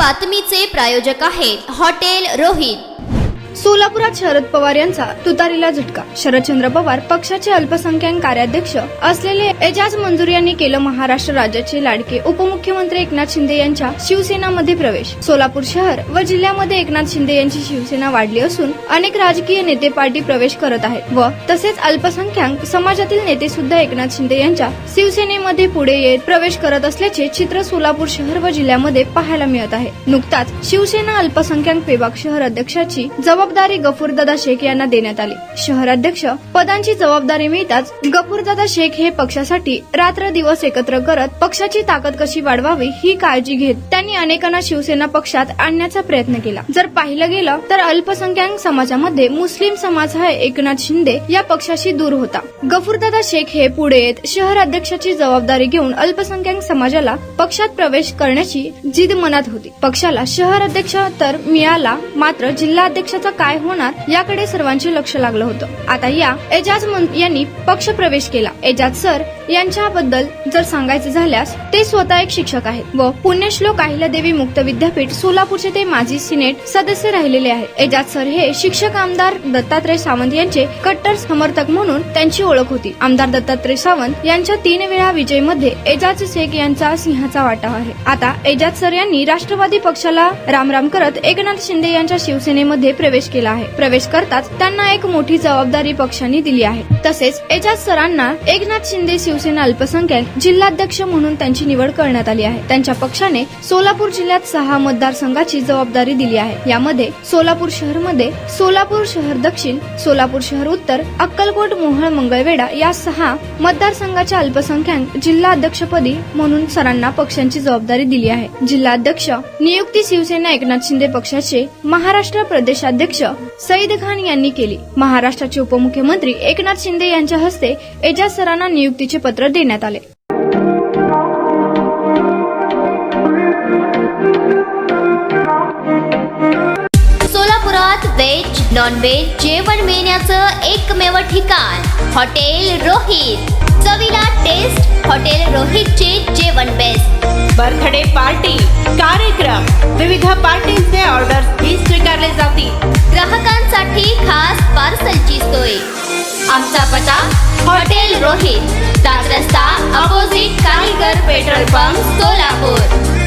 बातमीचे प्रायोजक आहेत हॉटेल रोहित। सोलापुरात शरद पवार यांचा तुतारीला झटका। शरदचंद्र पवार पक्षाचे अल्पसंख्याक कार्याध्यक्ष असलेले एजाज मंजूर यांनी केलं महाराष्ट्र राज्याचे लाडके उपमुख्यमंत्री एकनाथ शिंदे यांच्या शिवसेनामध्ये प्रवेश। सोलापूर शहर व जिल्ह्यामध्ये एकनाथ शिंदे यांची शिवसेना वाढली असून अनेक राजकीय नेते पार्टी प्रवेश करत आहेत व तसेच अल्पसंख्याक समाजातील नेते सुद्धा एकनाथ शिंदे यांच्या शिवसेनेमध्ये पुढे येत प्रवेश करत असल्याचे चित्र सोलापूर शहर व जिल्ह्यामध्ये पाहायला मिळत आहे। नुकताच शिवसेना अल्पसंख्याक विभाग शहर अध्यक्षाची जबाबदारी गफूरदादा शेख यांना देण्यात आली। शहराध्यक्ष पदांची जबाबदारी मिळताच गफूरदादा शेख हे पक्षासाठी रात्र दिवस एकत्र करत पक्षाची ताकद कशी वाढवावी ही काळजी घेत त्यांनी अनेकांना शिवसेना पक्षात आणण्याचा प्रयत्न केला। जर पाहिलं गेलं तर अल्पसंख्याक समाजामध्ये मुस्लिम समाज हा एकनाथ शिंदे या पक्षाशी दूर होता। गफूरदादा शेख हे पुढे येत शहर अध्यक्षाची जबाबदारी घेऊन अल्पसंख्याक समाजाला पक्षात प्रवेश करण्याची जिद मनात होती। पक्षाला शहर अध्यक्ष तर मिळाला, मात्र जिल्हा अध्यक्षाचा काय होणार याकडे सर्वांचे लक्ष लागलं होतं। आता या एजाज यांनी पक्ष प्रवेश केला। एजाज सर यांच्याबद्दल जर सांगायचं झाल्यास ते स्वतः एक शिक्षक आहेत व पुण्यश्लोक अहिल्यादेवी मुक्त विद्यापीठ सोलापूरचे ते माजी सिनेट सदस्य राहिलेले आहेत। एजाज सर हे शिक्षक आमदार दत्तात्रय सावंत यांचे कट्टर समर्थक म्हणून त्यांची ओळख होती। आमदार दत्तात्रय सावंत यांच्या 3 वेळा विजयमध्ये एजाज शेख यांचा सिंहाचा वाटा आहे। आता एजाज सर यांनी राष्ट्रवादी पक्षाला रामराम करत एकनाथ शिंदे यांच्या शिवसेनेमध्ये प्रवेश केला आहे। प्रवेश करताच त्यांना एक मोठी जबाबदारी पक्षाने दिली आहे। तसेच एजाज सरांना एकनाथ शिंदे शिवसेना अल्पसंख्याक जिल्हाध्यक्ष म्हणून त्यांची निवड करण्यात आली आहे। त्यांच्या पक्षाने सोलापूर जिल्ह्यात 6 मतदारसंघाची जबाबदारी दिली आहे। यामध्ये सोलापूर शहर मध्ये सोलापूर शहर दक्षिण, सोलापूर शहर उत्तर, अक्कलकोट, मोहोळ, मंगळवेढा या 6 मतदारसंघाच्या अल्पसंख्याक जिल्हाध्यक्षपदी म्हणून सरांना पक्षांची जबाबदारी दिली आहे। जिल्हाध्यक्ष नियुक्ती शिवसेना एकनाथ शिंदे पक्षाचे महाराष्ट्र प्रदेशाध्यक्ष सईद खान यांनी केली। महाराष्ट्राचे उपमुख्यमंत्री एकनाथ शिंदे यांच्या हस्ते एजाज सरांना नियुक्तीचे पत्र देण्यात आले। सोलापुरात व्हेज नॉन व्हेज जेवण मिळण्याचं एकमेव ठिकाण हॉटेल रोहित। चवीला टेस्ट, हॉटेल रोहितचे जेवण बेस्ट। बर्थडे पार्टी, कार्यक्रम, विविध पार्टींचे ऑर्डर्स ही स्वीकारले जातील। ग्राहकांसाठी खास पार्सलची सोय। आमचा पत्ता हॉटेल रोहित, 7 रस्ता अपोजिट कारीगर पेट्रोल पंप, सोलापूर।